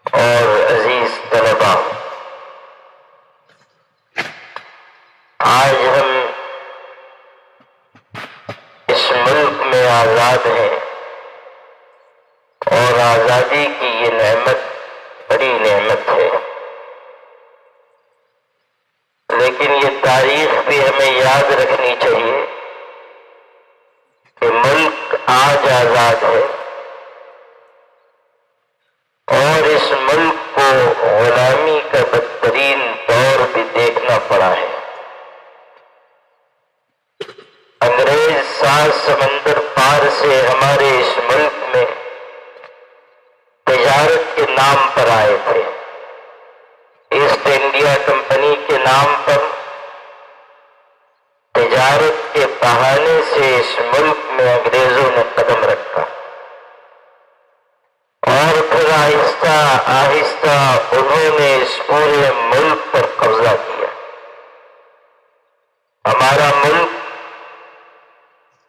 اور عزیز طلبا، آج ہم اس ملک میں آزاد ہیں اور آزادی کی یہ نعمت بڑی نعمت ہے، لیکن یہ تاریخ بھی ہمیں یاد رکھنی چاہیے کہ ملک آج آزاد ہے اور اس ملک کو غلامی کا بدترین دور بھی دیکھنا پڑا ہے۔ انگریز 7 سمندر پار سے ہمارے اس ملک میں تجارت کے نام پر آئے تھے، ایسٹ انڈیا کمپنی کے نام پر تجارت کے بہانے سے اس ملک میں انگریزوں نے قدم رکھا اور پھر آہستہ آہستہ انہوں نے اس پورے ملک پر قبضہ کیا۔ ہمارا ملک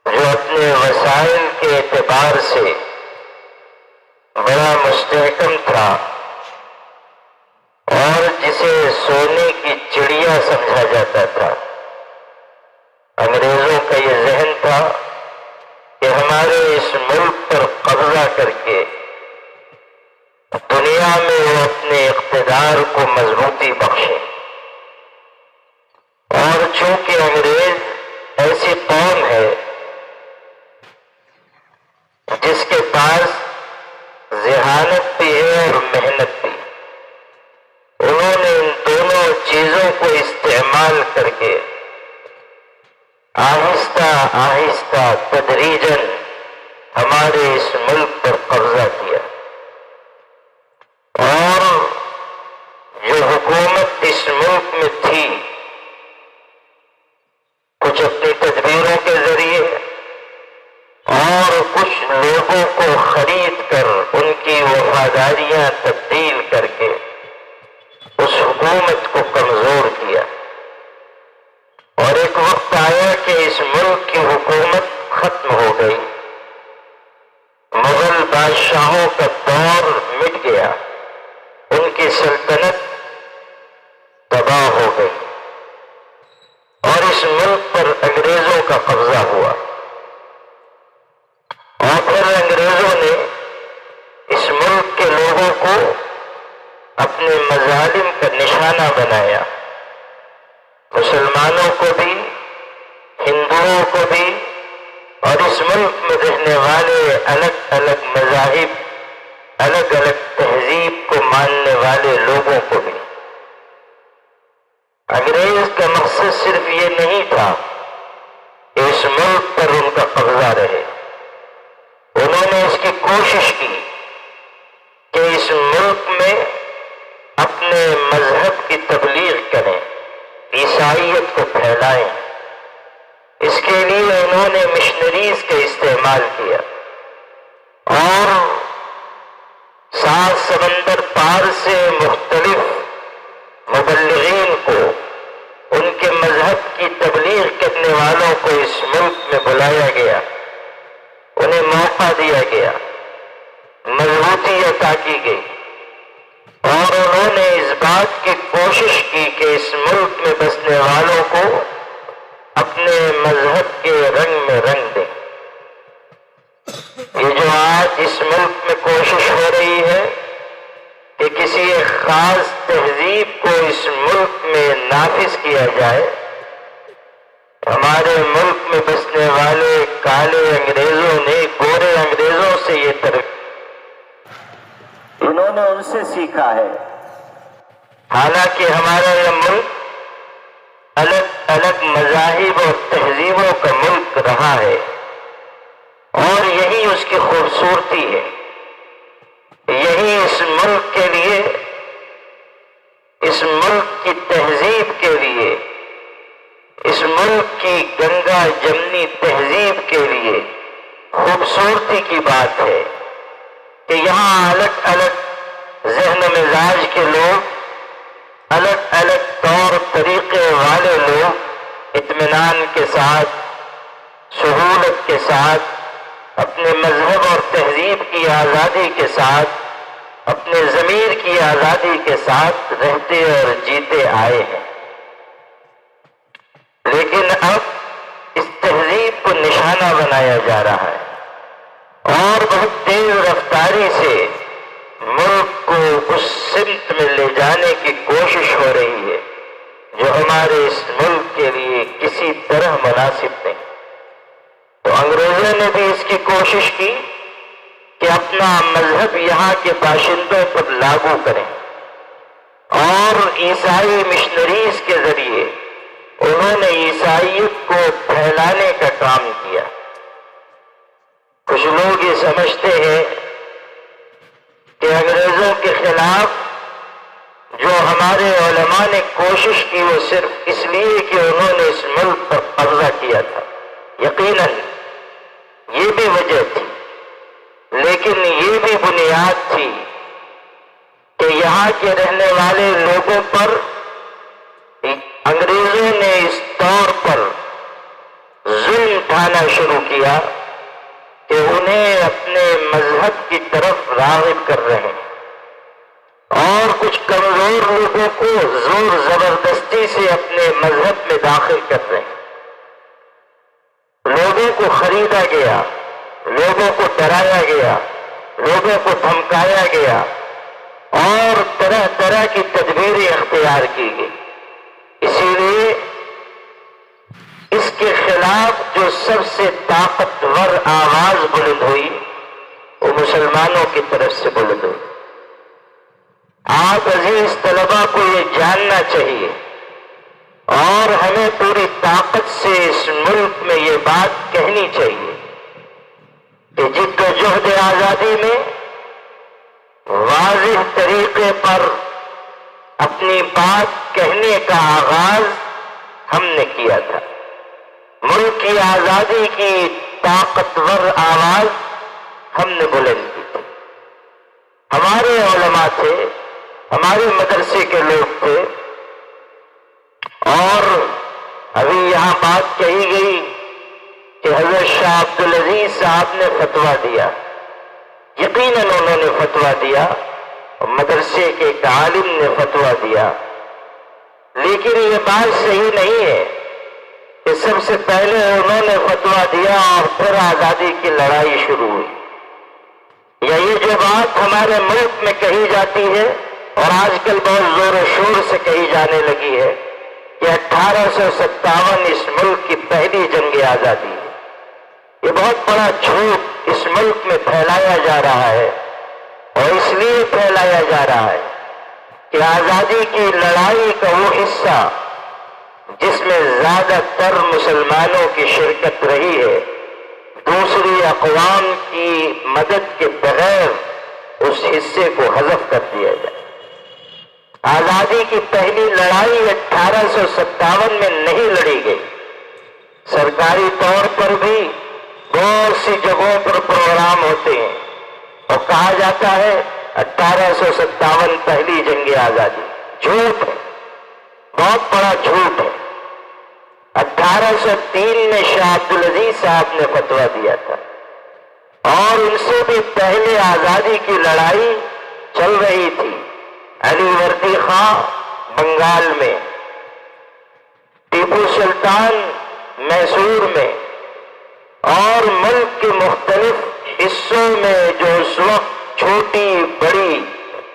جو اپنے وسائل کے اعتبار سے بڑا مستحکم تھا اور جسے سونے کی چڑیا سمجھا جاتا تھا، انگریزوں کا یہ ذہن تھا کہ ہمارے اس ملک پر قبضہ کر کے دنیا میں وہ اپنے اقتدار کو مضبوطی بخشے، اور چونکہ انگریز ایسی قوم ہے جس کے پاس ذہانت بھی ہے اور محنت بھی، انہوں نے ان دونوں چیزوں کو استعمال کر کے آہستہ آہستہ تدریجاً ہمارے اس ملک پر قبضہ کیا، اور جو حکومت اس ملک میں تھی کچھ اپنی تدبیروں کے ذریعے اور کچھ لوگوں کو خرید کر ان کی وفاداریاں تبدیل کر کے اس حکومت کو کمزور کیا، اور ایک وقت آیا کہ اس ملک کی حکومت ختم ہو گئی، مغل بادشاہوں کا دور مٹ گیا، ان کی سلطنت تباہ ہو گئی اور اس ملک پر انگریزوں کا قبضہ ہوا، اور پھر انگریزوں نے اس ملک کے لوگوں کو اپنے مظالم کا نشانہ بنایا، مسلمانوں کو بھی، ہندوؤں کو بھی، اور اس ملک میں رہنے والے الگ الگ مذاہب، الگ الگ تہذیب کو ماننے والے لوگوں کو بھی۔ انگریز کا مقصد صرف یہ نہیں تھا کہ اس ملک پر ان کا قبضہ رہے، انہوں نے اس کی کوشش کی کہ اس ملک میں اپنے مذہب کی تبلیغ کریں، عیسائیت کو پھیلائیں۔ اس کے لیے انہوں نے مشنریز کا استعمال کیا اور 7 سمندر پار سے مختلف مبلغین کو، ان کے مذہب کی تبلیغ کرنے والوں کو اس ملک میں بلایا گیا، انہیں موقع دیا گیا، مضبوطی عطا کی گئی، اور انہوں نے اس بات کی کوشش کی کہ اس ملک میں بسنے والوں کو اپنے مذہب کے رنگ میں رنگ دیں۔ یہ جو آج اس ملک میں کوشش ہو رہی ہے کہ کسی ایک خاص تہذیب کو اس ملک میں نافذ کیا جائے، ہمارے ملک میں بسنے والے کالے انگریزوں نے گورے انگریزوں سے یہ تربیت، انہوں نے ان سے سیکھا ہے، حالانکہ ہمارا یہ ملک الگ الگ مذاہب اور تہذیبوں کا ملک رہا ہے، اور یہی اس کی خوبصورتی ہے، یہی اس ملک کے لیے، اس ملک کی تہذیب کے لیے، اس ملک کی گنگا جمنی تہذیب کے لیے خوبصورتی کی بات ہے کہ یہاں الگ الگ ذہن و مزاج کے لوگ، الگ الگ طور طریقے والے لوگ اطمینان کے ساتھ، سہولت کے ساتھ، اپنے مذہب اور تہذیب کی آزادی کے ساتھ اپنے ضمیر کی آزادی کے ساتھ رہتے اور جیتے آئے ہیں، لیکن اب اس تہذیب کو نشانہ بنایا جا رہا ہے اور بہت تیز رفتاری سے ملک کو اس سمت میں لے جانے کی کوشش ہو رہی ہے جو ہمارے اس ملک کے لیے کسی طرح مناسب نہیں۔ تو انگریزوں نے بھی اس کی کوشش کی کہ اپنا مذہب یہاں کے باشندوں پر لاگو کریں، اور عیسائی مشنریز کے ذریعے انہوں نے عیسائیت کو پھیلانے کا کام کیا۔ کچھ لوگ یہ سمجھتے ہیں کہ انگریزوں کے خلاف جو ہمارے علماء نے کوشش کی وہ صرف اس لیے کہ انہوں نے اس ملک پر قبضہ کیا تھا۔ یقیناً یہ بھی وجہ تھی، لیکن یہ بھی بنیاد تھی کہ یہاں کے رہنے والے لوگوں پر انگریزوں نے اس طور پر ظلم اٹھانا شروع کیا کہ انہیں اپنے مذہب کی طرف راغب کر رہے ہیں، اور کچھ کمزور لوگوں کو زور زبردستی سے اپنے مذہب میں داخل کر رہے ہیں۔ لوگوں کو خریدا گیا، لوگوں کو ڈرایا گیا، لوگوں کو دھمکایا گیا، اور طرح طرح کی تدبیریں اختیار کی گئی۔ اسی لیے اس کے خلاف جو سب سے طاقتور آواز بلند ہوئی وہ مسلمانوں کی طرف سے بلند ہوئی۔ آپ عزیز طلباء کو یہ جاننا چاہیے اور ہمیں پوری طاقت سے اس ملک میں یہ بات کہنی چاہیے کہ جد و جہد آزادی میں واضح طریقے پر اپنی بات کہنے کا آغاز ہم نے کیا تھا۔ ملک کی آزادی کی طاقتور آواز ہم نے بلند کی تھی۔ ہمارے علماء تھے، ہمارے مدرسے کے لوگ تھے، اور ابھی یہاں بات کہی گئی کہ حضرت شاہ عبدالعزیز صاحب نے فتویٰ دیا۔ یقیناً انہوں نے فتویٰ دیا، مدرسے کے ایک عالم نے فتویٰ دیا، لیکن یہ بات صحیح نہیں ہے کہ سب سے پہلے انہوں نے فتویٰ دیا اور پھر آزادی کی لڑائی شروع ہوئی۔ یا یہ جو بات ہمارے ملک میں کہی جاتی ہے اور آج کل بہت زور و شور سے کہی جانے لگی ہے کہ 1857 اس ملک کی پہلی جنگ آزادی ہے، یہ بہت بڑا جھوٹ اس ملک میں پھیلایا جا رہا ہے، اور اس لیے پھیلایا جا رہا ہے کہ آزادی کی لڑائی کا وہ حصہ جس میں زیادہ تر مسلمانوں کی شرکت رہی ہے، دوسری اقوام کی مدد کے بغیر اس حصے کو حذف کر دیا جائے۔ آزادی کی پہلی لڑائی 1857 میں نہیں لڑی گئی۔ سرکاری طور پر بھی بہت سی جگہوں پر پروگرام ہوتے ہیں اور کہا جاتا ہے 1857 پہلی جنگ آزادی۔ جھوٹ ہے، بہت بڑا جھوٹ ہے۔ 1803 میں شاہ عبدالعزیز صاحب نے فتویٰ دیا تھا، اور ان سے بھی پہلے آزادی کی لڑائی چل رہی تھی علی وردی خان بنگال میں، ٹیپو سلطان میسور میں، اور ملک کے مختلف حصوں میں جو اس وقت چھوٹی بڑی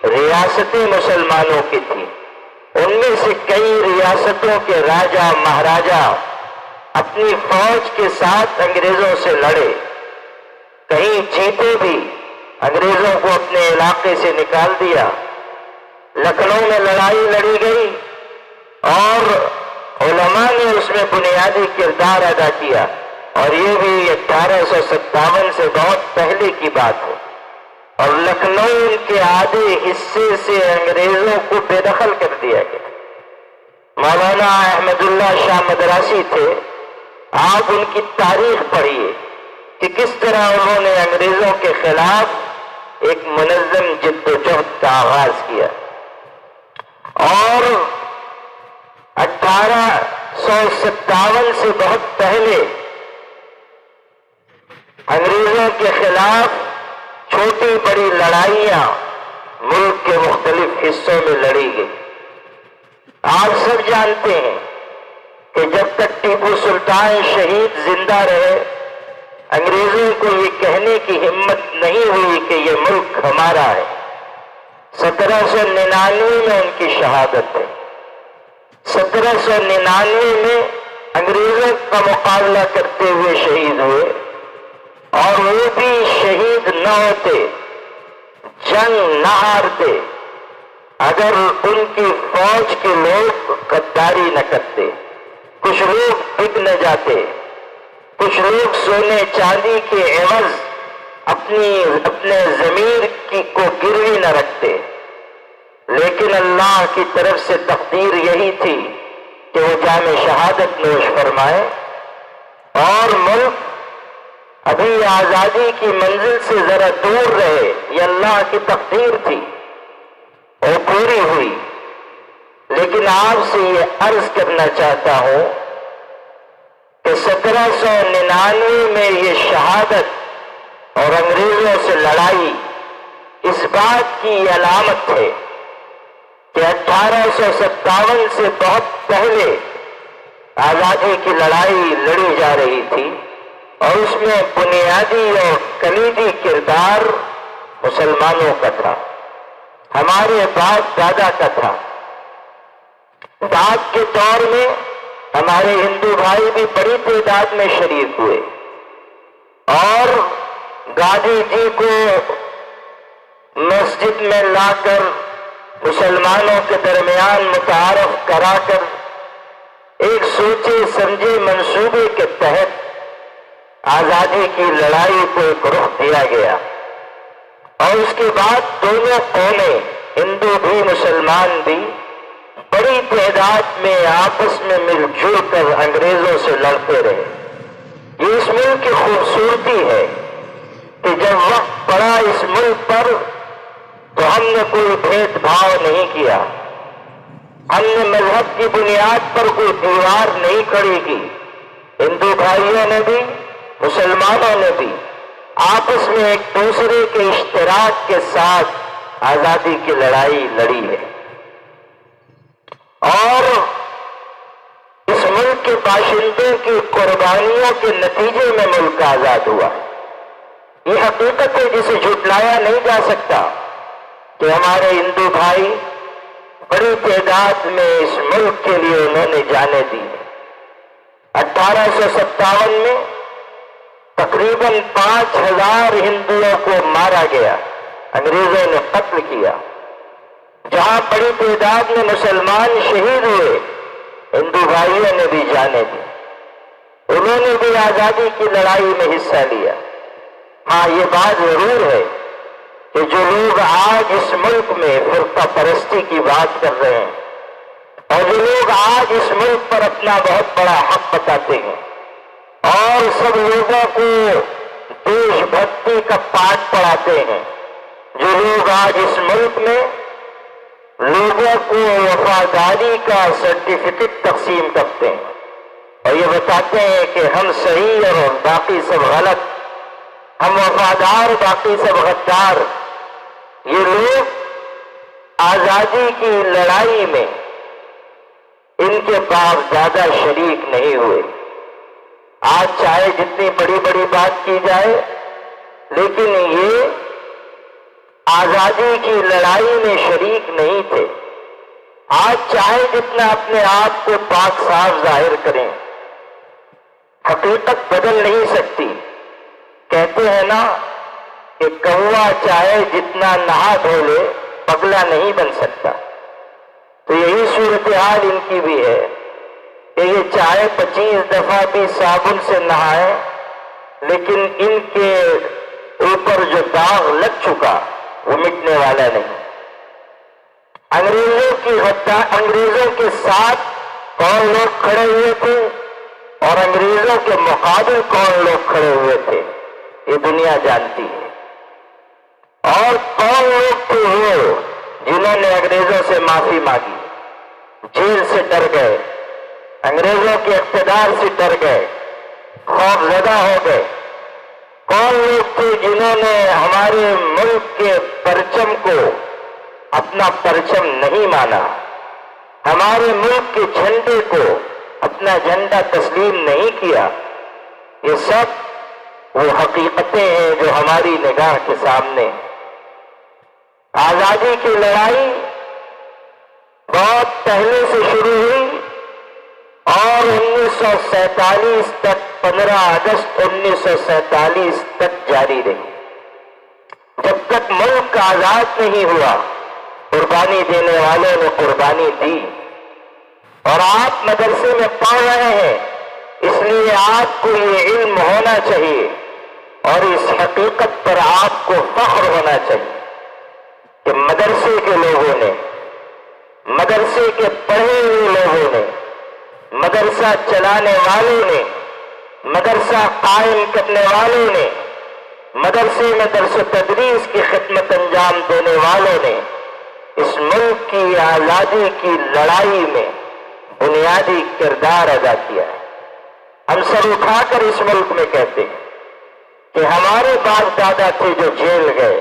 ریاستیں مسلمانوں کی تھیں، ان میں سے کئی ریاستوں کے راجا مہاراجا اپنی فوج کے ساتھ انگریزوں سے لڑے، کہیں جیتے بھی، انگریزوں کو اپنے علاقے سے نکال دیا۔ لکھنؤ میں لڑائی لڑی گئی اور علماء نے اس میں بنیادی کردار ادا کیا، اور یہ بھی 1857 سے بہت پہلے کی بات ہے، اور لکھنؤ کے آدھے حصے سے انگریزوں کو بے دخل کر دیا گیا۔ مولانا احمد اللہ شاہ مدراسی تھے، آپ ان کی تاریخ پڑھیے کہ کس طرح انہوں نے انگریزوں کے خلاف ایک منظم جد و جہد کا آغاز کیا، اور 1857 سے بہت پہلے انگریزوں کے خلاف چھوٹی بڑی لڑائیاں کے مختلف حصوں میں لڑی گئی۔ آپ سب جانتے ہیں کہ جب تک ٹیپو سلطان شہید زندہ رہے، انگریزوں کو یہ کہنے کی ہمت نہیں ہوئی کہ یہ ملک ہمارا ہے۔ 1799 میں ان کی شہادت ہے۔ 1799 میں انگریزوں کا مقابلہ کرتے ہوئے شہید ہوئے، اور وہ بھی شہید نہ ہوتے، جنگ نہ ہارتے، اگر ان کی فوج کے لوگ غداری نہ کرتے۔ کچھ لوگ بک نہ جاتے، کچھ لوگ سونے چاندی کے عوض اپنے ضمیر کو گروی نہ رکھتے، لیکن اللہ کی طرف سے تقدیر یہی تھی کہ وہ جام شہادت نوش فرمائے، اور ملک ابھی آزادی کی منزل سے ذرا دور رہے۔ یہ اللہ کی تقدیر تھی اور پوری ہوئی۔ لیکن آپ سے یہ عرض کرنا چاہتا ہوں کہ 1799 میں یہ شہادت اور انگریزوں سے لڑائی اس بات کی علامت ہے کہ 1857 سے بہت پہلے آزادی کی لڑائی لڑی جا رہی تھی، اور اس میں بنیادی اور کلیدی کردار مسلمانوں کا تھا، ہمارے باپ دادا کا تھا۔ بعد کے دور میں ہمارے ہندو بھائی بھی بڑی تعداد میں شریک ہوئے، اور گاندھی جی کو مسجد میں لا کر مسلمانوں کے درمیان متعارف کرا کر ایک سوچے سمجھے منصوبے کے تحت آزادی کی لڑائی کو ایک رخ دیا گیا، اور اس کے بعد دونوں قومیں، ہندو بھی مسلمان بھی، بڑی تعداد میں آپس میں مل جل کر انگریزوں سے لڑتے رہے۔ یہ اس ملک کی خوبصورتی ہے کہ جب وقت پڑا اس ملک پر تو ہم نے کوئی بھید بھاؤ نہیں کیا، ہم نے مذہب کی بنیاد پر کوئی دیوار نہیں کھڑی کی۔ ہندو بھائیوں نے بھی، مسلمانوں نے بھی آپس میں ایک دوسرے کے اشتراک کے ساتھ آزادی کی لڑائی لڑی ہے، اور اس ملک کے باشندوں کی قربانیوں کے نتیجے میں ملک آزاد ہوا۔ یہ حقیقت ہے جسے جھٹلایا نہیں جا سکتا کہ ہمارے ہندو بھائی بڑی تعداد میں اس ملک کے لیے انہوں نے جانیں دی۔ 1857 میں تقریباً 5000 ہندوؤں کو مارا گیا، انگریزوں نے قتل کیا۔ جہاں بڑی تعداد میں مسلمان شہید ہوئے، ہندو بھائیوں نے بھی جانیں دی، انہوں نے بھی آزادی کی لڑائی میں حصہ لیا۔ ہاں، یہ بات ضرور ہے کہ جو لوگ آج اس ملک میں فرقہ پرستی کی بات کر رہے ہیں، اور جو لوگ آج اس ملک پر اپنا بہت بڑا حق بتاتے ہیں، اور سب لوگوں کو دیش بھکتی کا پاٹ پڑھاتے ہیں، جو لوگ آج اس ملک میں لوگوں کو وفاداری کا سرٹیفکیٹ تقسیم کرتے ہیں اور یہ بتاتے ہیں کہ ہم صحیح اور باقی سب غلط، ہم وفادار باقی سب غدار، یہ لوگ آزادی کی لڑائی میں ان کے باپ زیادہ شریک نہیں ہوئے۔ آج چاہے جتنی بڑی بڑی بات کی جائے، لیکن یہ آزادی کی لڑائی میں شریک نہیں تھے۔ آج چاہے جتنا اپنے آپ کو پاک صاف ظاہر کریں، حقیقت بدل نہیں سکتی۔ کہتے ہیں نا کہ کوا چاہے جتنا نہا دھو لے پگلا نہیں بن سکتا، تو یہی صورتحال ان کی بھی ہے کہ یہ چاہے 25 دفعہ بھی صابن سے نہائے، لیکن ان کے اوپر جو داغ لگ چکا وہ مٹنے والا نہیں۔ انگریزوں کے ساتھ کون لوگ کھڑے ہوئے تھے اور انگریزوں کے مقابل کون لوگ کھڑے ہوئے تھے، یہ دنیا جانتی ہے۔ اور کون لوگ تھے وہ جنہوں نے انگریزوں سے معافی مانگی، جیل سے ڈر گئے، انگریزوں کے اقتدار سے ڈر گئے، خوف زدہ ہو گئے۔ کون لوگ تھے جنہوں نے ہمارے ملک کے پرچم کو اپنا پرچم نہیں مانا، ہمارے ملک کے جھنڈے کو اپنا جھنڈا تسلیم نہیں کیا، یہ سب وہ حقیقتیں ہیں جو ہماری نگاہ کے سامنے ہیں۔ آزادی کی لڑائی بہت پہلے سے شروع ہوئی اور 1947 تک 15 اگست 1947 تک جاری رہی۔ جب تک ملک آزاد نہیں ہوا، قربانی دینے والوں نے قربانی دی، اور آپ مدرسے میں پڑھ رہے ہیں، اس لیے آپ کو یہ علم ہونا چاہیے اور اس حقیقت پر آپ کو فخر ہونا چاہیے کہ مدرسے کے لوگوں نے، مدرسے کے پڑھے ہوئے لوگوں نے، مدرسہ چلانے والوں نے، مدرسہ قائم کرنے والوں نے، مدرسے میں درس و تدریس کی خدمت انجام دینے والوں نے اس ملک کی آزادی کی لڑائی میں بنیادی کردار ادا کیا ہے۔ ہم سر اٹھا کر اس ملک میں کہتے ہیں کہ ہمارے باپ دادا تھے جو جیل گئے،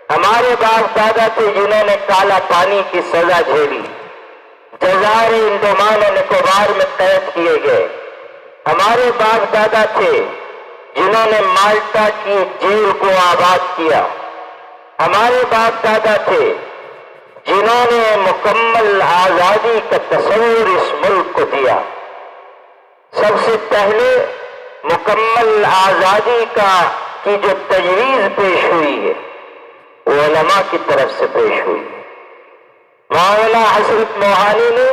ہمارے باپ دادا تھے جنہوں نے کالا پانی کی سزا جھیلی، جزائر انڈمان و نکوبار میں قید کیے گئے، ہمارے باپ دادا تھے جنہوں نے مالٹا کی جیل کو آباد کیا، ہمارے باپ دادا تھے جنہوں نے مکمل آزادی کا تصور اس ملک کو دیا۔ سب سے پہلے مکمل آزادی کی جو تجویز پیش ہوئی ہے وہ علماء کی طرف سے پیش ہوئی ہے۔ مولانا حضرت موہانی نے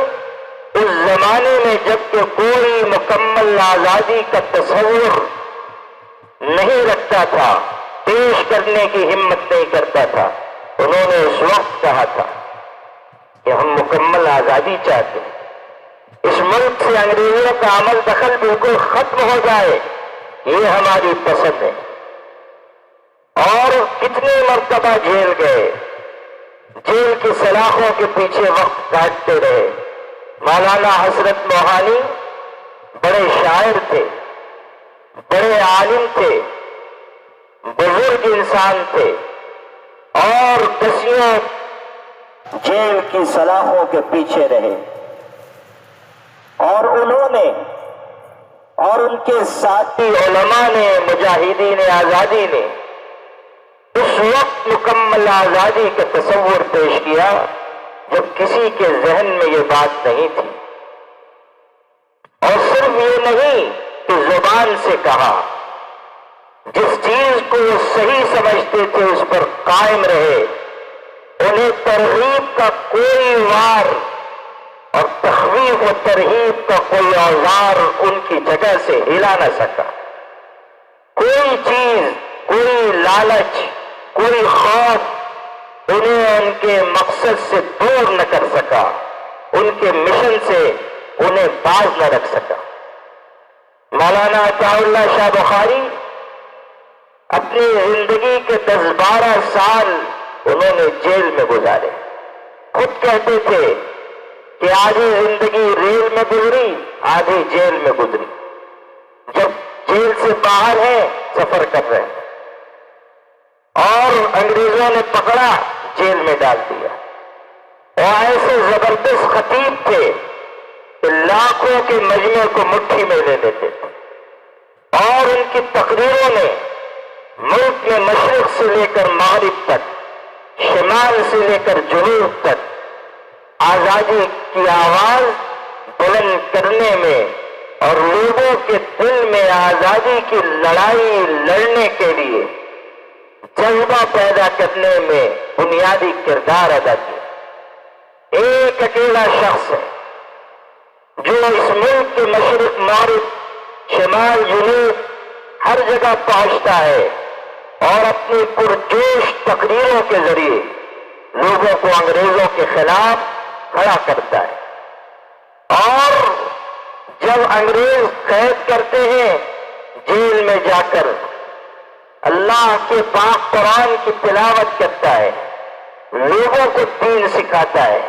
اس زمانے میں جب کہ کوئی مکمل آزادی کا تصور نہیں رکھتا تھا، پیش کرنے کی ہمت نہیں کرتا تھا، انہوں نے اس وقت کہا تھا کہ ہم مکمل آزادی چاہتے ہیں، اس ملک سے انگریزوں کا عمل دخل بالکل ختم ہو جائے، یہ ہماری پسند ہے۔ اور کتنی مرتبہ جیل گئے، جیل کی سلاخوں کے پیچھے وقت کاٹتے رہے۔ مولانا حضرت موہانی بڑے شاعر تھے، بڑے عالم تھے، بزرگ انسان تھے، اور دسیوں جیل کی سلاخوں کے پیچھے رہے، اور انہوں نے اور ان کے ساتھی علماء نے، مجاہدین آزادی نے اس وقت مکمل آزادی کا تصور پیش کیا جب کسی کے ذہن میں یہ بات نہیں تھی، اور صرف یہ نہیں کہ زبان سے کہا، جس چیز کو وہ صحیح سمجھتے تھے اس پر قائم رہے، انہیں ترغیب کا کوئی وار اور تخویف و ترہیب کا کوئی اوزار ان کی جگہ سے ہلا نہ سکا، کوئی چیز، کوئی لالچ، کوئی خوف انہیں ان کے مقصد سے دور نہ کر سکا، ان کے مشن سے انہیں باز نہ رکھ سکا۔ مولانا عطا اللہ شاہ بخاری اپنی زندگی کے 10-12 سال انہوں نے جیل میں گزارے۔ خود کہتے تھے کہ آدھی زندگی ریل میں گزری، آدھی جیل میں گزری۔ جب جیل سے باہر ہیں سفر کر رہے ہیں، اور انگریزوں نے پکڑا، جیل میں ڈال دیا، اور ایسے زبردست خطیب تھے کہ لاکھوں کے مجمع کو مٹھی میں لے لیتے تھے، اور ان کی تقریروں نے ملک میں مشرق سے لے کر مغرب تک، شمال سے لے کر جنوب تک آزادی کی آواز بلند کرنے میں اور لوگوں کے دل میں آزادی کی لڑائی لڑنے کے لیے جذبہ پیدا کرنے میں بنیادی کردار ادا کیا۔ ایک اکیلا شخص ہے جو اس ملک کے مشرق مغرب، شمال جنوب ہر جگہ پہنچتا ہے اور اپنی پرجوش تقریروں کے ذریعے لوگوں کو انگریزوں کے خلاف کھڑا کرتا ہے، اور جب انگریز قید کرتے ہیں جیل میں جا کر اللہ کے پاک قرآن کی تلاوت کرتا ہے، لوگوں کو دین سکھاتا ہے،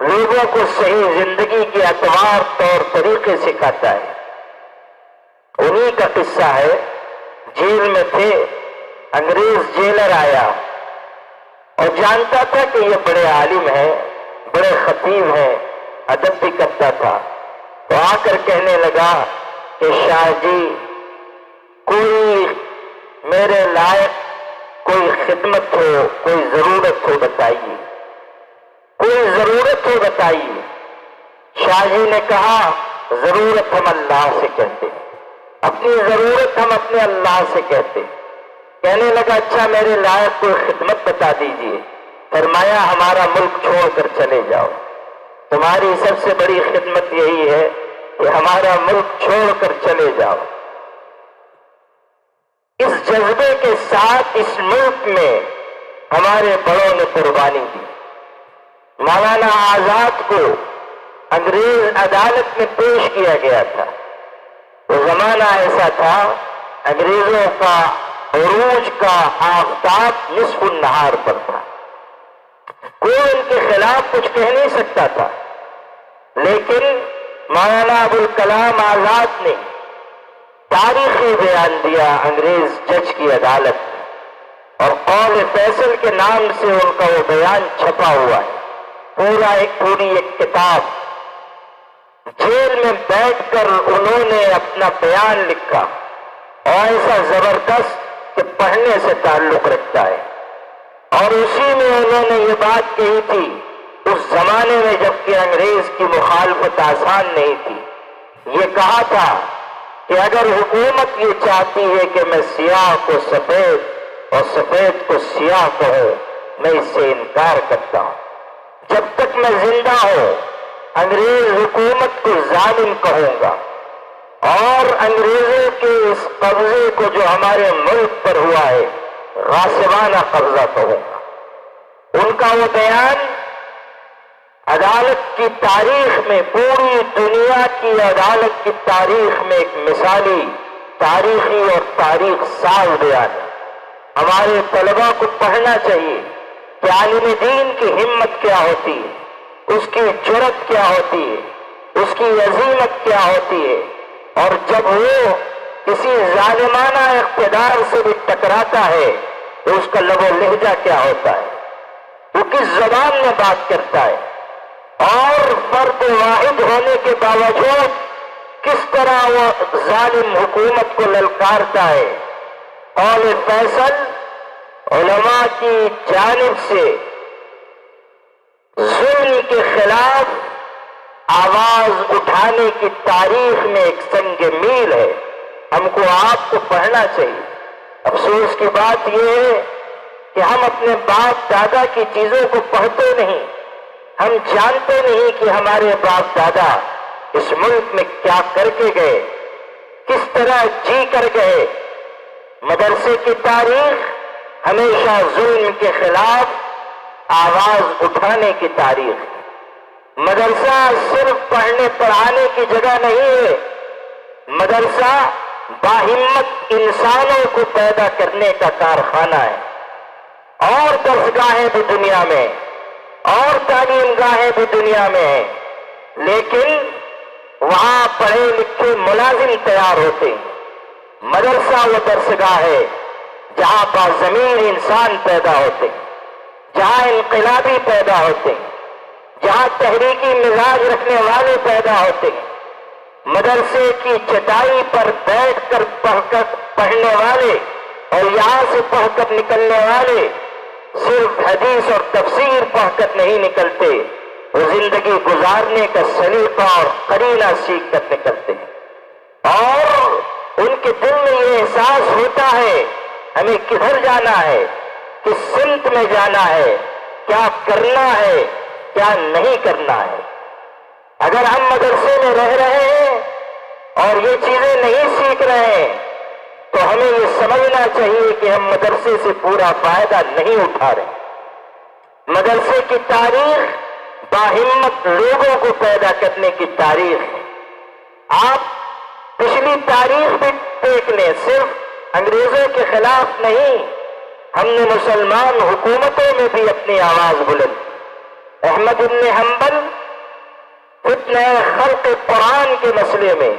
لوگوں کو صحیح زندگی کے اطوار طور طریقے سکھاتا ہے۔ انہی کا قصہ ہے، جیل میں تھے، انگریز جیلر آیا، اور جانتا تھا کہ یہ بڑے عالم ہیں، بڑے خطیب ہیں، ادب بھی کرتا تھا، تو آ کر کہنے لگا کہ شاہ جی کوئی میرے لائق کوئی خدمت ہو، کوئی ضرورت ہو بتائیے، کوئی ضرورت ہو بتائیے۔ شاہ جی نے کہا ضرورت ہم اللہ سے کہتے ہیں، اپنی ضرورت ہم اپنے اللہ سے کہتے ہیں۔ کہنے لگا اچھا میرے لائق کوئی خدمت بتا دیجئے۔ فرمایا ہمارا ملک چھوڑ کر چلے جاؤ، تمہاری سب سے بڑی خدمت یہی ہے کہ ہمارا ملک چھوڑ کر چلے جاؤ۔ اس جذبے کے ساتھ اس ملک میں ہمارے بڑوں نے قربانی دی۔ مولانا آزاد کو انگریز عدالت میں پیش کیا گیا تھا۔ وہ زمانہ ایسا تھا انگریزوں کا عروج کا آفتاب نصف النہار پر تھا، کوئی ان کے خلاف کچھ کہہ نہیں سکتا تھا، لیکن مولانا ابوالکلام آزاد نے تاریخی بیان دیا انگریز جج کی عدالت میں، اور قول فیصل کے نام سے ان کا وہ بیان چھپا ہوا ہے، پوری ایک کتاب۔ جیل میں بیٹھ کر انہوں نے اپنا بیان لکھا، اور ایسا زبردست کہ پڑھنے سے تعلق رکھتا ہے، اور اسی میں انہوں نے یہ بات کہی تھی اس زمانے میں جبکہ انگریز کی مخالفت آسان نہیں تھی۔ یہ کہا تھا کہ اگر حکومت یہ چاہتی ہے کہ میں سیاہ کو سفید اور سفید کو سیاہ کہوں، میں اس سے انکار کرتا ہوں۔ جب تک میں زندہ ہوں انگریز حکومت کو ظالم کہوں گا، اور انگریزوں کے اس قبضے کو جو ہمارے ملک پر ہوا ہے غاصبانہ قبضہ کہوں گا۔ ان کا وہ بیان عدالت کی تاریخ میں، پوری دنیا کی عدالت کی تاریخ میں ایک مثالی تاریخی اور تاریخ ساز بیان ہے۔ ہمارے طلباء کو پڑھنا چاہیے کہ عالم دین کی ہمت کیا ہوتی ہے، اس کی جرأت کیا ہوتی ہے، اس کی عظیمت کیا ہوتی ہے، اور جب وہ کسی ظالمانہ اقتدار سے بھی ٹکراتا ہے تو اس کا لب و لہجہ کیا ہوتا ہے، وہ کس زبان میں بات کرتا ہے، اور فرد واحد ہونے کے باوجود کس طرح وہ ظالم حکومت کو للکارتا ہے۔ قول فیصل علماء کی جانب سے ظلم کے خلاف آواز اٹھانے کی تاریخ میں ایک سنگ میل ہے، ہم کو آپ کو پڑھنا چاہیے۔ افسوس کی بات یہ ہے کہ ہم اپنے باپ دادا کی چیزوں کو پڑھتے نہیں، ہم جانتے نہیں کہ ہمارے باپ دادا اس ملک میں کیا کر کے گئے، کس طرح جی کر گئے۔ مدرسے کی تاریخ ہمیشہ ظلم کے خلاف آواز اٹھانے کی تاریخ ہے۔ مدرسہ صرف پڑھنے پڑھانے کی جگہ نہیں ہے، مدرسہ باہمت انسانوں کو پیدا کرنے کا کارخانہ ہے۔ اور درسگاہیں بھی دنیا میں، اور تعلیم گاہیں بھی دنیا میں ہیں، لیکن وہاں پڑھے لکھے ملازم تیار ہوتے ہیں۔ مدرسہ وہ درسگاہ ہے جہاں باضمیر انسان پیدا ہوتے ہیں، جہاں انقلابی پیدا ہوتے ہیں، جہاں تحریکی مزاج رکھنے والے پیدا ہوتے ہیں۔ مدرسے کی چٹائی پر بیٹھ کر پڑھنے والے اور یہاں سے پڑھ کر نکلنے والے صرف حدیث اور تفسیر پڑھ کر نہیں نکلتے، وہ زندگی گزارنے کا سلیقہ اور قرینہ سیکھ کر نکلتے ہیں، اور ان کے دل میں یہ احساس ہوتا ہے ہمیں کدھر جانا ہے، کس سمت میں جانا ہے، کیا کرنا ہے، کیا نہیں کرنا ہے۔ اگر ہم مدرسے میں رہ رہے ہیں اور یہ چیزیں نہیں سیکھ رہے ہیں تو ہمیں یہ سمجھنا چاہیے کہ ہم مدرسے سے پورا فائدہ نہیں اٹھا رہے۔ مدرسے کی تاریخ باہمت لوگوں کو پیدا کرنے کی تاریخ ہے۔ آپ پچھلی تاریخ بھی دیکھ لیں، صرف انگریزوں کے خلاف نہیں، ہم نے مسلمان حکومتوں میں بھی اپنی آواز بلند کی۔ احمد بن حنبل فتنہ خلق قرآن کے مسئلے میں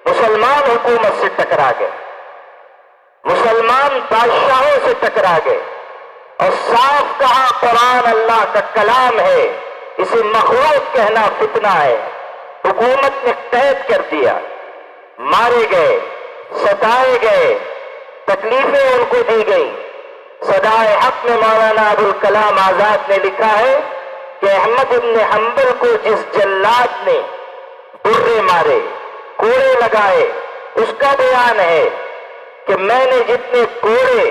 مسلمان حکومت سے ٹکرا گئے، مسلمان بادشاہوں سے ٹکرا گئے، اور صاف کہا قرآن اللہ کا کلام ہے، اسے مخلوق کہنا فتنہ ہے۔ حکومت نے قید کر دیا، مارے گئے، ستائے گئے، تکلیفیں ان کو دی گئی۔ صدائے حق میں مولانا ابوالکلام آزاد نے لکھا ہے کہ احمد بن حنبل کو جس جلاد نے برے مارے، کوڑے لگائے، اس کا بیان ہے کہ میں نے جتنے کوڑے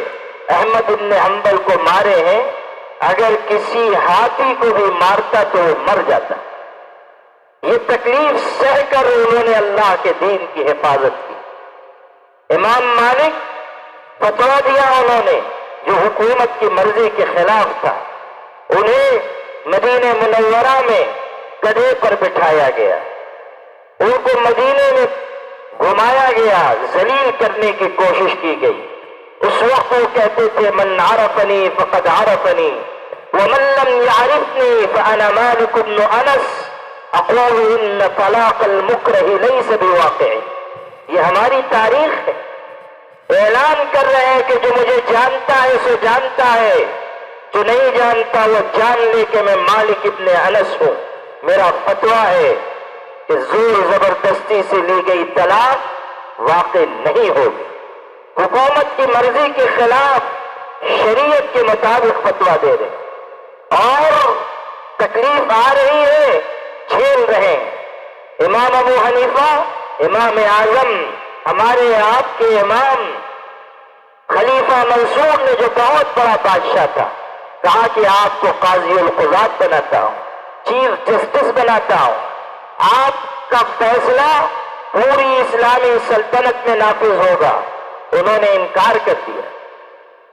احمد بن حنبل کو مارے ہیں، اگر کسی ہاتھی کو بھی مارتا تو وہ مر جاتا۔ یہ تکلیف سہ کر انہوں نے اللہ کے دین کی حفاظت کی۔ امام مالک فتویٰ دیا انہوں نے جو حکومت کی مرضی کے خلاف تھا، انہیں مدینہ منورہ میں گدھے پر بٹھایا گیا، ان کو مدینے میں گھمایا گیا، ذلیل کرنے کی کوشش کی گئی۔ اس وقت وہ کہتے تھے من عرفنی فقد عرفنی ومن لم يعرفنی فانا مالک بن انس اقول ان طلاق المکرہ لیس بواقع۔ یہ ہماری تاریخ ہے، اعلان کر رہے ہیں کہ جو مجھے جانتا ہے سو جانتا ہے، جو نہیں جانتا وہ جان لے کہ میں مالک ابن انس ہوں۔ میرا فتویٰ ہے کہ زور زبردستی سے لی گئی طلاق واقع نہیں ہوگی۔ حکومت کی مرضی کے خلاف شریعت کے مطابق فتویٰ دے رہے اور تکلیف آ رہی ہے، جھیل رہے ہیں۔ امام ابو حنیفہ امام اعظم، ہمارے آپ کے امام خلیفہ منصور نے جو بہت بڑا بادشاہ تھا، کہا کہ آپ کو قاضی القضات بناتا ہوں، چیف جسٹس بناتا ہوں، آپ کا فیصلہ پوری اسلامی سلطنت میں نافذ ہوگا۔ انہوں نے انکار کر دیا،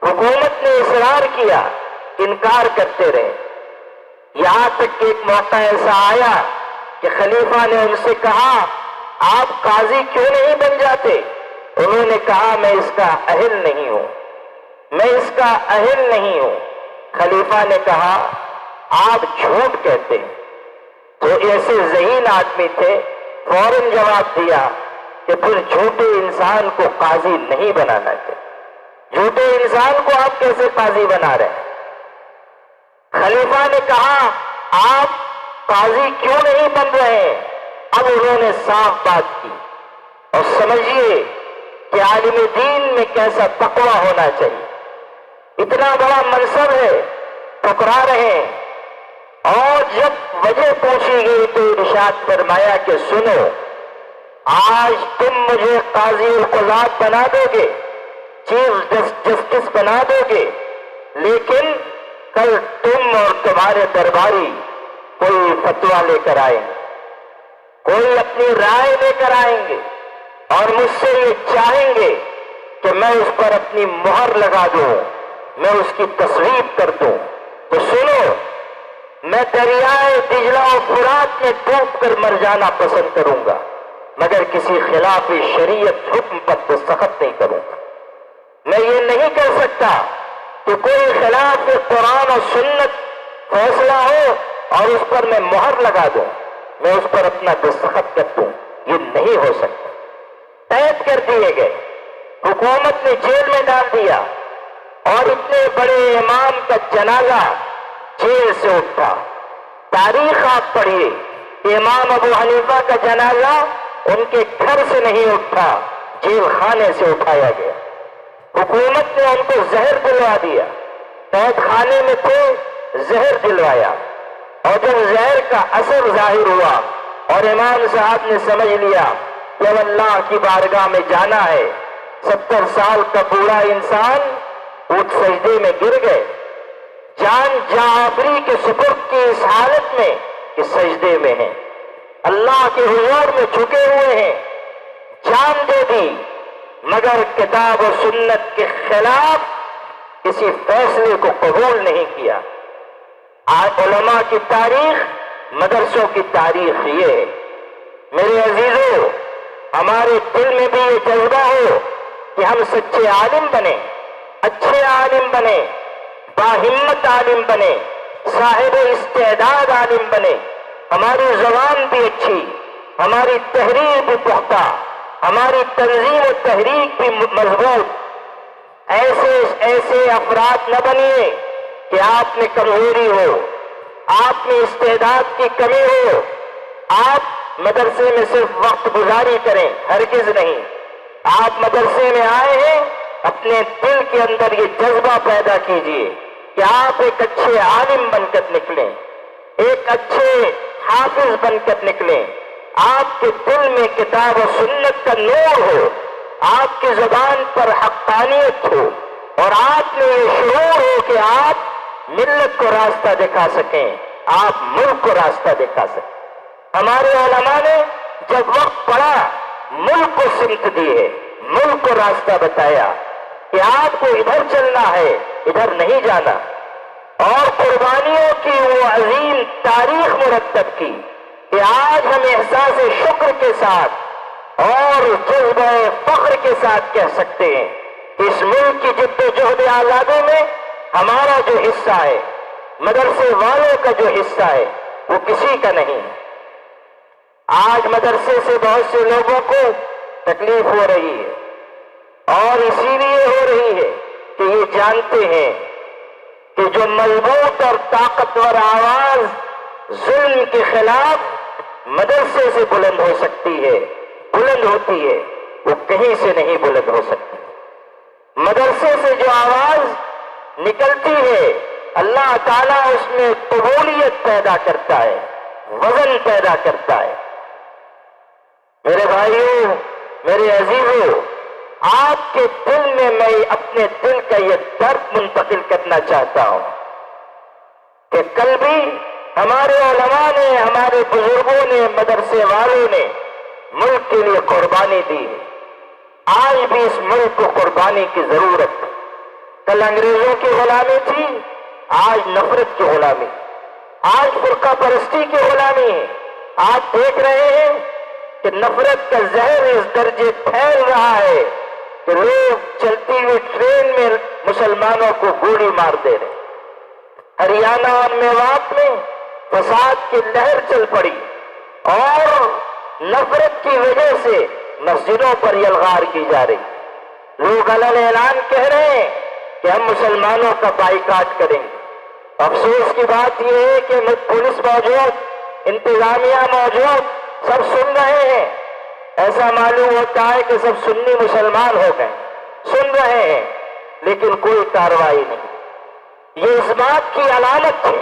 حکومت نے اصرار کیا، انکار کرتے رہے، یہاں تک کہ ایک موقع ایسا آیا کہ خلیفہ نے ان سے کہا آپ قاضی کیوں نہیں بن جاتے؟ انہوں نے کہا میں اس کا اہل نہیں ہوں، میں اس کا اہل نہیں ہوں۔ خلیفہ نے کہا آپ جھوٹ کہتے ہیں۔ تو ایسے ذہین آدمی تھے، فوراً جواب دیا کہ پھر جھوٹے انسان کو قاضی نہیں بنانا چاہیے، جھوٹے انسان کو آپ کیسے قاضی بنا رہے ہیں؟ خلیفہ نے کہا آپ قاضی کیوں نہیں بن رہے ہیں؟ اب انہوں نے صاف بات کی، اور سمجھیے کہ عالم دین میں کیسا تقوی ہونا چاہیے۔ اتنا بڑا منصب ہے، ٹھکرا رہے ہیں، اور جب وجہ پوچھی گئی تو ارشاد فرمایا کہ سنو، آج تم مجھے قاضی القضات بنا دو گے، چیف جسٹس بنا دو گے، لیکن کل تم اور تمہارے درباری کوئی فتویٰ لے کر آئیں گے، کوئی اپنی رائے لے کر آئیں گے، اور مجھ سے یہ چاہیں گے کہ میں اس پر اپنی مہر لگا دوں، میں اس کی تصویب کر دوں۔ تو سنو، میں دریائے دجلہ و فرات میں ڈوب کر مر جانا پسند کروں گا، مگر کسی خلاف شریعت حکم پر دستخط نہیں کروں گا۔ میں یہ نہیں کر سکتا کہ کوئی خلاف قرآن و سنت فیصلہ ہو اور اس پر میں مہر لگا دوں، میں اس پر اپنا دستخط کر دوں، یہ نہیں ہو سکتا۔ قید کر دیے گئے، حکومت نے جیل میں ڈال دیا، اور اتنے بڑے امام کا جنازہ جیل سے اٹھا۔ تاریخ آپ پڑھیے، امام ابو حنیفہ کا جنازہ ان کے گھر سے نہیں اٹھا، جیل خانے سے اٹھایا گیا۔ حکومت نے ان کو زہر دلوا دیا، قید خانے میں تھے، زہر دلوایا، اور جب زہر کا اثر ظاہر ہوا اور امام صاحب نے سمجھ لیا کہ اب اللہ کی بارگاہ میں جانا ہے، 70 سال کا بوڑھا انسان اٹھ سجدے میں گر گئے، جان جعفری کے سپرد کی اس حالت میں کہ سجدے میں ہیں، اللہ کے حضور میں جھکے ہوئے ہیں، جان دے دی، مگر کتاب و سنت کے خلاف کسی فیصلے کو قبول نہیں کیا۔ آج علماء کی تاریخ، مدرسوں کی تاریخ یہ ہے۔ میرے عزیزوں، ہمارے دل میں بھی یہ جذبہ ہو کہ ہم سچے عالم بنیں، اچھے عالم بنیں، باہمت عالم بنیں، صاحب استعداد عالم بنیں، ہماری زبان بھی اچھی، ہماری تحریر بھی پختہ، ہماری تنظیم و تحریک بھی مضبوط۔ ایسے افراد نہ بنیے کہ آپ میں کمزوری ہو، آپ میں استعداد کی کمی ہو، آپ مدرسے میں صرف وقت گزاری کریں، ہرگز نہیں۔ آپ مدرسے میں آئے ہیں، اپنے دل کے اندر یہ جذبہ پیدا کیجئے کہ آپ ایک اچھے عالم بن کر نکلیں، ایک اچھے حافظ بن کر نکلیں، آپ کے دل میں کتاب و سنت کا نور ہو، آپ کی زبان پر حقانیت ہو، اور آپ میں یہ شعور ہو کہ آپ ملت کو راستہ دکھا سکیں، آپ ملک کو راستہ دکھا سکیں۔ ہمارے علماء نے جب وقت پڑا ملک کو سمت دیے، ملک کو راستہ بتایا کہ آپ کو ادھر چلنا ہے، ادھر نہیں جانا، اور قربانیوں کی وہ عظیم تاریخ مرتب کی کہ آج ہم احساس شکر کے ساتھ اور جذبہ فخر کے ساتھ کہہ سکتے ہیں کہ اس ملک کی جد و جہد آزادی میں ہمارا جو حصہ ہے، مدرسے والوں کا جو حصہ ہے، وہ کسی کا نہیں ہے۔ آج مدرسے سے بہت سے لوگوں کو تکلیف ہو رہی ہے، اور اسی لیے ہو رہی ہے کہ یہ جانتے ہیں کہ جو مضبوط اور طاقتور آواز ظلم کے خلاف مدرسے سے بلند ہو سکتی ہے، بلند ہوتی ہے، وہ کہیں سے نہیں بلند ہو سکتی۔ مدرسے سے جو آواز نکلتی ہے، اللہ تعالیٰ اس میں قبولیت پیدا کرتا ہے، وزن پیدا کرتا ہے۔ میرے بھائیوں، میرے عزیزوں، آپ کے دل میں میں اپنے دل کا یہ درد منتقل کرنا چاہتا ہوں کہ کل بھی ہمارے علماء نے، ہمارے بزرگوں نے، مدرسے والوں نے ملک کے لیے قربانی دی ہے۔ آج بھی اس ملک کو قربانی کی ضرورت ہے۔ کل انگریزوں کی غلامی تھی، آج نفرت کی غلامی، آج فرقہ پرستی کی غلامی ہے۔ آپ دیکھ رہے ہیں کہ نفرت کا زہر اس درجے پھیل رہا ہے کہ لوگ چلتی ہوئی ٹرین میں مسلمانوں کو گولی مار دے رہے۔ ہریانہ اور میوات میں فساد کی لہر چل پڑی، اور نفرت کی وجہ سے مسجدوں پر یلغار کی جا رہی۔ لوگ علن اعلان کہہ رہے ہیں کہ ہم مسلمانوں کا بائیکاٹ کریں گے۔ افسوس کی بات یہ ہے کہ پولیس موجود، انتظامیہ موجود، سب سن رہے ہیں۔ ایسا معلوم ہوتا ہے کہ سب سنی مسلمان ہو گئے، سن رہے ہیں، لیکن کوئی کارروائی نہیں۔ یہ اس بات کی علامت ہے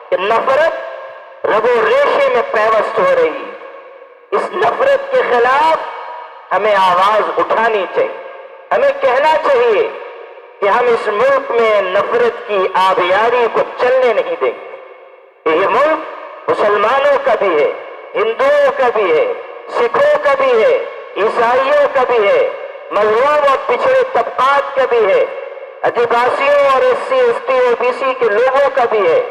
کہ نفرت رگ و ریشے میں پیوست ہو رہی ہے۔ اس نفرت کے خلاف ہمیں آواز اٹھانی چاہیے، ہمیں کہنا چاہیے کہ ہم اس ملک میں نفرت کی آبیاری کو چلنے نہیں دیں گے۔ یہ ملک مسلمانوں کا بھی ہے، ہندوؤں کا بھی ہے، سکھوں کا بھی ہے، عیسائیوں کا بھی ہے، مظلوم اور پچھڑے طبقات کا بھی ہے، آدیواسیوں اور SC ST OBC کے لوگوں کا بھی ہے۔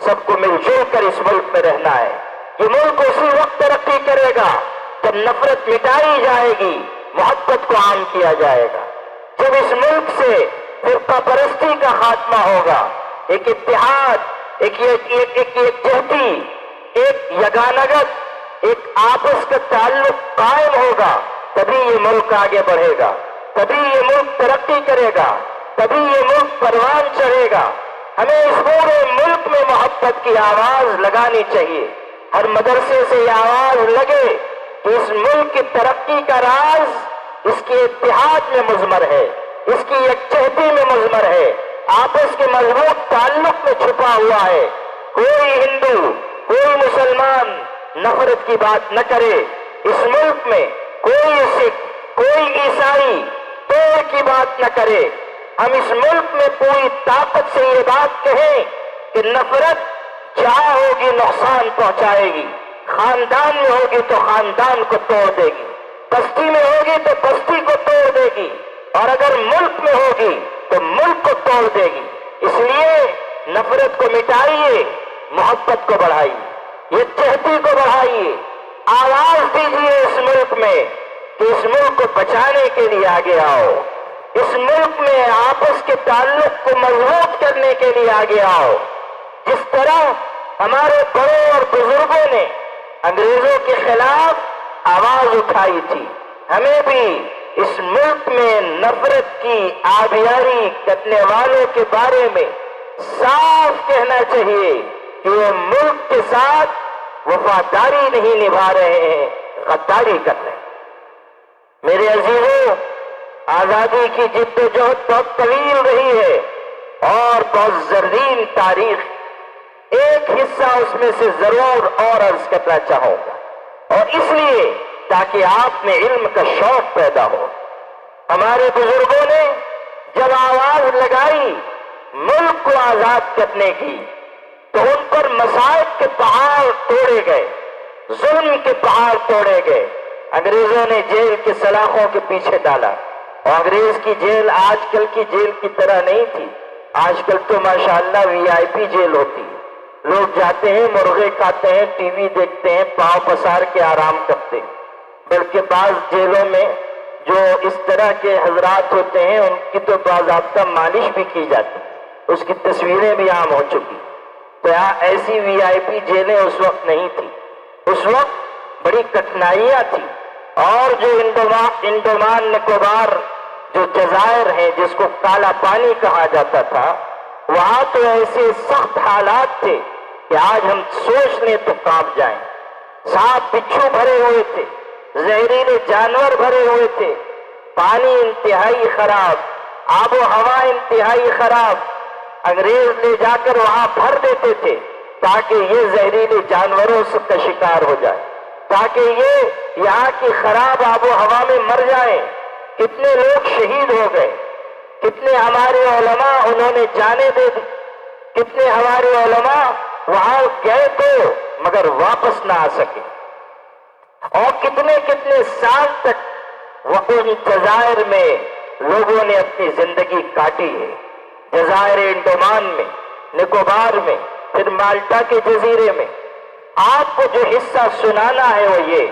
سب کو مل جل کر اس ملک میں رہنا ہے۔ یہ ملک اسی وقت ترقی کرے گا جب نفرت مٹائی جائے گی، محبت کو عام کیا جائے گا، جب اس ملک سے فرقہ پرستی کا خاتمہ ہوگا، ایک اتحاد، ایک یکجہتی، ایک یگانگت، ایک آپس کا تعلق قائم ہوگا، تبھی یہ ملک آگے بڑھے گا، تبھی یہ ملک ترقی کرے گا، تبھی یہ ملک پروان چڑھے گا۔ ہمیں اس پورے ملک میں محبت کی آواز لگانی چاہیے۔ ہر مدرسے سے یہ آواز لگے کہ اس ملک کی ترقی کا راز اس کے اتحاد میں مضمر ہے، اس کی یکجہتی میں مضمر ہے، آپس کے مضبوط تعلق میں چھپا ہوا ہے۔ کوئی ہندو، کوئی مسلمان نفرت کی بات نہ کرے۔ اس ملک میں کوئی سکھ، کوئی عیسائی توڑ کی بات نہ کرے۔ ہم اس ملک میں پوری طاقت سے یہ بات کہیں کہ نفرت جہاں ہوگی نقصان پہنچائے گی، خاندان میں ہوگی تو خاندان کو توڑ دے گی، بستی میں ہوگی تو بستی کو توڑ دے گی، اور اگر ملک میں ہوگی تو ملک کو توڑ دے گی۔ اس لیے نفرت کو مٹائیے، محبت کو بڑھائیے، یکجہتی کو بڑھائیے، آواز دیجیے اس ملک میں کہ اس ملک کو بچانے کے لیے آگے آؤ، اس ملک میں آپس کے تعلق کو مضبوط کرنے کے لیے آگے آؤ۔ جس طرح ہمارے بڑوں اور بزرگوں نے انگریزوں کے خلاف آواز اٹھائی تھی، ہمیں بھی اس ملک میں نفرت کی آبیاری کرنے والوں کے بارے میں صاف کہنا چاہیے کہ وہ ملک کے ساتھ وفاداری نہیں نبھا رہے ہیں، غداری کر رہے ہیں۔ میرے عزیزوں، آزادی کی جد و جہد بہت طویل رہی ہے اور بہت زرین تاریخ۔ ایک حصہ اس میں سے ضرور اور عرض کرنا چاہوں گا، اور اس لیے تاکہ آپ میں علم کا شوق پیدا ہو۔ ہمارے بزرگوں نے جب آواز لگائی ملک کو آزاد کرنے کی تو ان پر مصائب کے پہاڑ توڑے گئے، ظلم کے پہاڑ توڑے گئے۔ انگریزوں نے جیل کے سلاخوں کے پیچھے ڈالا، اور انگریز کی جیل آج کل کی جیل کی طرح نہیں تھی۔ آج کل تو ماشاءاللہ VIP جیل ہوتی ہے، لوگ جاتے ہیں، مرغے کھاتے ہیں، ٹی وی دیکھتے ہیں، پاؤں پسار کے آرام کرتے ہیں۔ بلکہ بعض جیلوں میں جو اس طرح کے حضرات ہوتے ہیں ان کی تو باضابطہ مالش بھی کی جاتی، اس کی تصویریں بھی عام ہو چکی۔ تو ایسی VIP جیلیں اس وقت نہیں تھی، اس وقت بڑی کٹھنائیاں تھی۔ اور جو انڈومان نکوبار جو جزائر ہیں جس کو کالا پانی کہا جاتا تھا، وہاں تو ایسے سخت حالات تھے کہ آج ہم سوچ لیں تو کانپ جائیں۔ سانپ بچھو بھرے ہوئے تھے، زہریلے جانور بھرے ہوئے تھے، پانی انتہائی خراب، آب و ہوا انتہائی خراب۔ انگریز لے جا کر وہاں بھر دیتے تھے تاکہ یہ زہریلے جانوروں سے کا شکار ہو جائے، تاکہ یہ یہاں کی خراب آب و ہوا میں مر جائیں۔ کتنے لوگ شہید ہو گئے، کتنے ہمارے علماء انہوں نے جانیں دے دی، کتنے ہمارے علماء وہاں گئے تو مگر واپس نہ آ سکے، اور کتنے کتنے سال تک وہ ان جزائر میں لوگوں نے اپنی زندگی کاٹی ہے۔ جزائر انڈومان میں، نکوبار میں، پھر مالٹا کے جزیرے میں۔ آپ کو جو حصہ سنانا ہے وہ یہ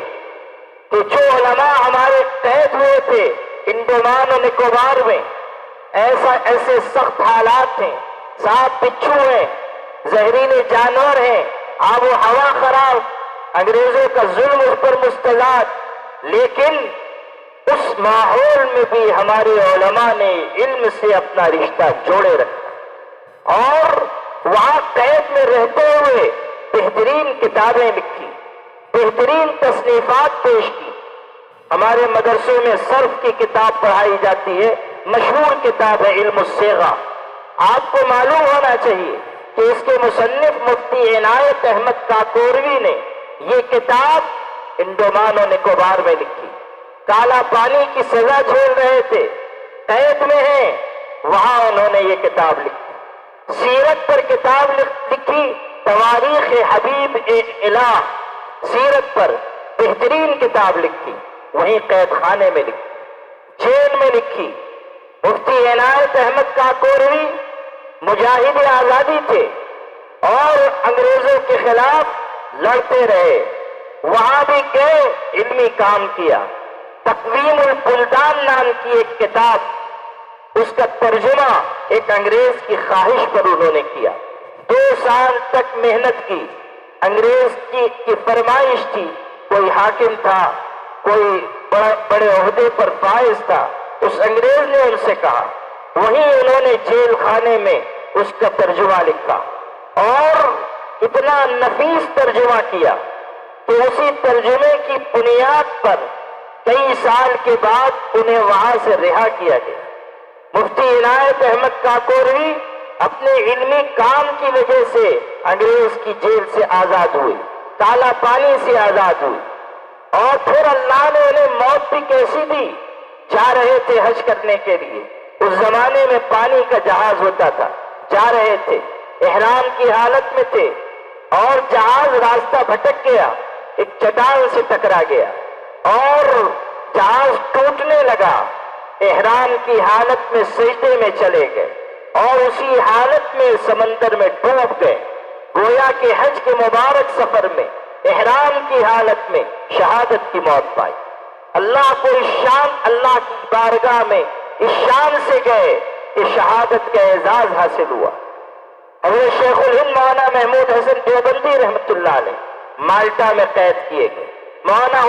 کہ جو علماء ہمارے قید ہوئے تھے انڈومان اور نکوبار میں، ایسے سخت حالات ہیں، سانپ بچھو ہیں، زہریلے جانور ہیں، آب و ہوا خراب، انگریزوں کا ظلم اس پر مستعد، لیکن اس ماحول میں بھی ہمارے علماء نے علم سے اپنا رشتہ جوڑے رکھا، اور وہاں قید میں رہتے ہوئے بہترین کتابیں لکھی، بہترین تصنیفات پیش کی۔ ہمارے مدرسوں میں صرف کی کتاب پڑھائی جاتی ہے، مشہور کتاب ہے علم الصیغہ۔ آپ کو معلوم ہونا چاہیے کہ اس کے مصنف مفتی عنایت احمد کاکوروی نے یہ کتاب انڈومان اور نکوبار میں لکھی۔ کالا پانی کی سزا جھیل رہے تھے، قید میں ہیں، وہاں انہوں نے یہ کتاب لکھی۔ سیرت پر کتاب لکھی، تواریخ حبیب الہ، سیرت پر بہترین کتاب لکھی، وہیں قید خانے میں لکھی، جیل میں لکھی۔ مفتی عنایت احمد کاکوروی مجاہد آزادی تھے اور انگریزوں کے خلاف لڑتے رہے، وہاں بھی گئے، علمی کام کیا۔ تقویم البلدان نام کی ایک کتاب، اس کا ترجمہ ایک انگریز کی خواہش پر انہوں نے کیا۔ 2 سال تک محنت کی، انگریز کی فرمائش تھی، کوئی حاکم تھا، کوئی بڑے عہدے پر فائز تھا، اس انگریز نے ان سے کہا، وہیں انہوں نے جیل خانے میں اس کا ترجمہ لکھا، اور اتنا نفیس ترجمہ کیا کہ اسی ترجمے کی بنیاد پر کئی سال کے بعد انہیں وہاں سے رہا کیا گیا۔ مفتی عنایت احمد کاکوروی اپنے علمی کام کی وجہ سے انگریز کی جیل سے آزاد ہوئی، کالا پانی سے آزاد ہوئی، اور پھر اللہ نے انہیں موت بھی کیسی دی۔ جا رہے تھے حج کرنے کے لیے، اس زمانے میں پانی کا جہاز ہوتا تھا، جا رہے تھے، احرام کی حالت میں تھے، اور جہاز راستہ بھٹک گیا، ایک چٹان سے ٹکرا گیا اور جہاز ٹوٹنے لگا۔ احرام کی حالت میں سجدے میں چلے گئے اور اسی حالت میں سمندر میں ڈوب گئے، گویا کہ حج کے مبارک سفر میں احرام کی حالت میں شہادت کی موت پائی۔ اللہ کو اس شان، اللہ کی بارگاہ میں اس شان سے گئے کہ شہادت کا اعزاز حاصل ہوا۔ حضرت شیخ الہند مولانا محمود حسن دیوبندی رحمۃ اللہ علیہ مالٹا میں قید کیے گئے، مولانا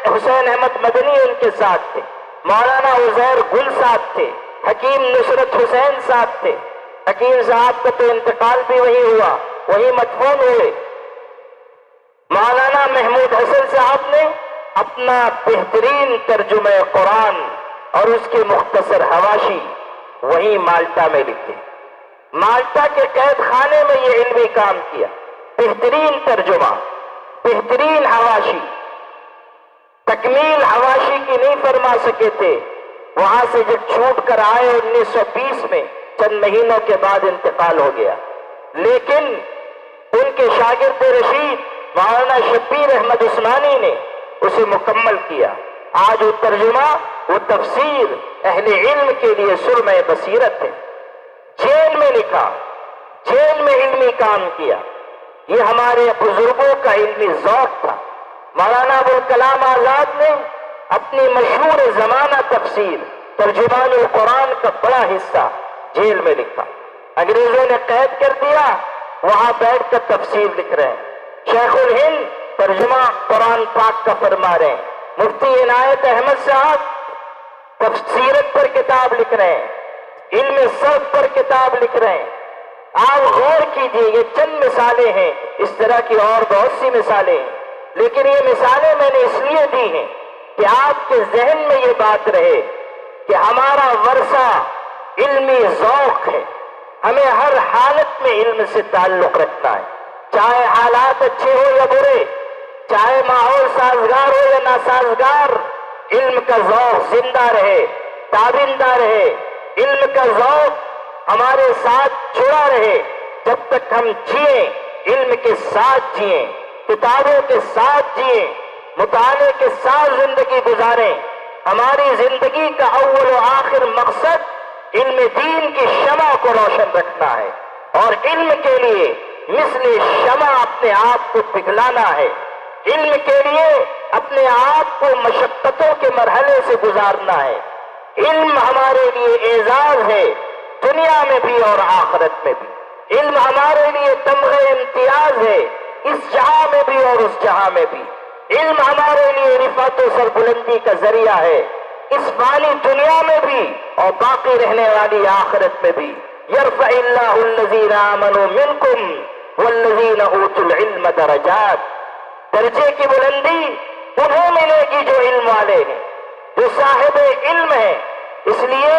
حسین احمد مدنی ان کے ساتھ تھے، مولانا عزیر گل ساتھ تھے، حکیم نصرت حسین ساتھ تھے، حکیم صاحب کا تو انتقال بھی وہی ہوا، وہی مدفون ہوئے۔ مولانا محمود حسن صاحب نے اپنا بہترین ترجمہ قرآن اور اس کے مختصر حواشی وہی مالٹا میں لکھے۔ مالٹا کے قید خانے میں یہ علمی کام کیا، بہترین ترجمہ، بہترین حواشی، تکمیل حواشی کی نہیں فرما سکے تھے۔ وہاں سے جب چھوٹ کر آئے 1920 میں، چند مہینوں کے بعد انتقال ہو گیا، لیکن ان کے شاگرد رشید مولانا شبیر احمد عثمانی نے اسے مکمل کیا۔ آج وہ ترجمہ، وہ تفسیر اہل علم کے لیے سرمہ بصیرت ہے۔ جیل میں لکھا، جیل میں علمی کام کیا۔ یہ ہمارے بزرگوں کا علمی ذوق تھا۔ مولانا ابوالکلام آزاد نے اپنی مشہور زمانہ تفسیر ترجمان القرآن کا بڑا حصہ جیل میں لکھا۔ انگریزوں نے قید کر دیا، وہاں بیٹھ کر تفسیر لکھ رہے ہیں۔ شیخ الہند ترجمہ قرآن پاک کا فرما رہے ہیں۔ مفتی عنایت احمد صاحب تفسیرت پر کتاب لکھ رہے ہیں، علم صرف پر کتاب لکھ رہے ہیں۔ آپ غور کیجئے، یہ چند مثالیں ہیں، اس طرح کی اور بہت سی مثالیں ہیں، لیکن یہ مثالیں میں نے اس لیے دی ہیں کہ آپ کے ذہن میں یہ بات رہے کہ ہمارا ورثہ علمی ذوق ہے۔ ہمیں ہر حالت میں علم سے تعلق رکھنا ہے، چاہے حالات اچھے ہو یا برے، چاہے ماحول سازگار ہو یا ناسازگار، علم کا ذوق زندہ رہے، تابندہ رہے۔ علم کا ذوق ہمارے ساتھ جڑا رہے جب تک ہم جئیں، علم کے ساتھ جئیں، کتابوں کے ساتھ جئیں، مطالعے کے ساتھ زندگی گزاریں۔ ہماری زندگی کا اول و آخر مقصد علم دین کی شمع کو روشن رکھنا ہے، اور علم کے لیے مثل شمع اپنے آپ کو پگھلانا ہے۔ علم کے لیے اپنے آپ کو مشقتوں کے مرحلے سے گزارنا ہے۔ علم ہمارے لیے اعزاز ہے، دنیا میں بھی اور آخرت میں بھی۔ علم ہمارے لیے تمغہ امتیاز ہے، اس جہاں میں بھی اور اس جہاں میں بھی۔ علم ہمارے لیے رفعت و سربلندی کا ذریعہ ہے، اس فانی دنیا میں بھی اور باقی رہنے والی آخرت میں بھی۔ یرفع اللہ الذین آمنوا منکم والذین اوتوا العلم درجات۔ درجے کی بلندی انہیں ملے گی جو علم والے ہیں، جو صاحب علم ہیں۔ اس لیے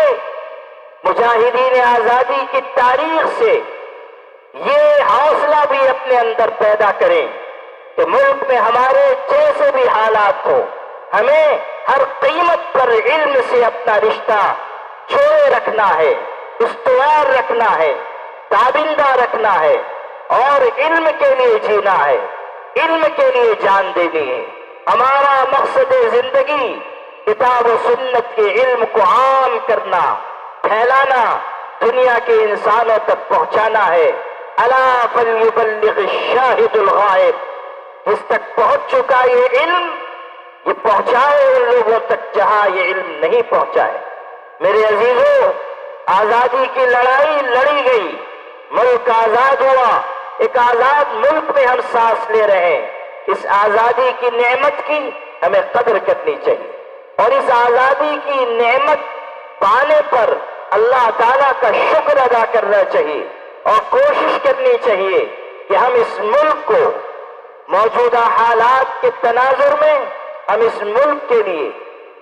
مجاہدین آزادی کی تاریخ سے یہ حوصلہ بھی اپنے اندر پیدا کریں کہ ملک میں ہمارے جیسے بھی حالات ہو، ہمیں ہر قیمت پر علم سے اپنا رشتہ جوڑے رکھنا ہے، استوار رکھنا ہے، تابندہ رکھنا ہے، اور علم کے لیے جینا ہے، علم کے لیے جان دینی ہے۔ ہمارا مقصد زندگی کتاب و سنت کے علم کو عام کرنا، پھیلانا، دنیا کے انسانوں تک پہنچانا ہے۔ الا فلیبلغ الشاہد الغائب۔ جس تک پہنچ چکا یہ علم، یہ پہنچائے ان لوگوں تک جہاں یہ علم نہیں پہنچائے۔ میرے عزیزوں، آزادی کی لڑائی لڑی گئی، ملک آزاد ہوا، ایک آزاد ملک میں ہم سانس لے رہے ہیں۔ اس آزادی کی نعمت کی ہمیں قدر کرنی چاہیے، اور اس آزادی کی نعمت پانے پر اللہ تعالیٰ کا شکر ادا کرنا چاہیے، اور کوشش کرنی چاہیے کہ ہم اس ملک کو موجودہ حالات کے تناظر میں ہم اس ملک کے لیے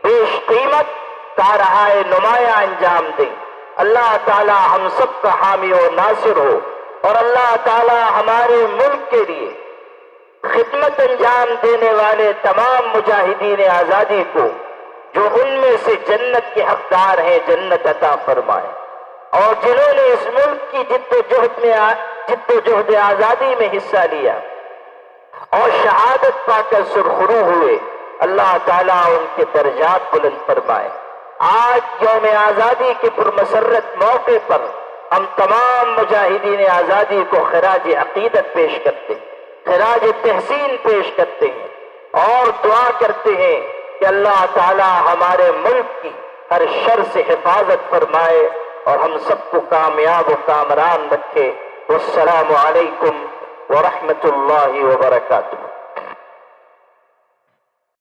بیش قیمت کارہائے نمایاں انجام دیں۔ اللہ تعالیٰ ہم سب کا حامی و ناصر ہو، اور اللہ تعالیٰ ہمارے ملک کے لیے خدمت انجام دینے والے تمام مجاہدین آزادی کو، جو ان میں سے جنت کے حقدار ہیں، جنت عطا فرمائے، اور جنہوں نے اس ملک کی جد و جہد آزادی میں حصہ لیا اور شہادت پا کر سرخرو ہوئے، اللہ تعالیٰ ان کے درجات بلند فرمائے۔ آج یوم آزادی کے پرمسرت موقع پر ہم تمام مجاہدین آزادی کو خراج عقیدت پیش کرتے ہیں، خراج تحسین پیش کرتے ہیں، اور دعا کرتے ہیں کہ اللہ تعالیٰ ہمارے ملک کی ہر شر سے حفاظت فرمائے اور ہم سب کو کامیاب و کامران رکھے۔ والسلام علیکم ورحمۃ اللہ وبرکاتہ۔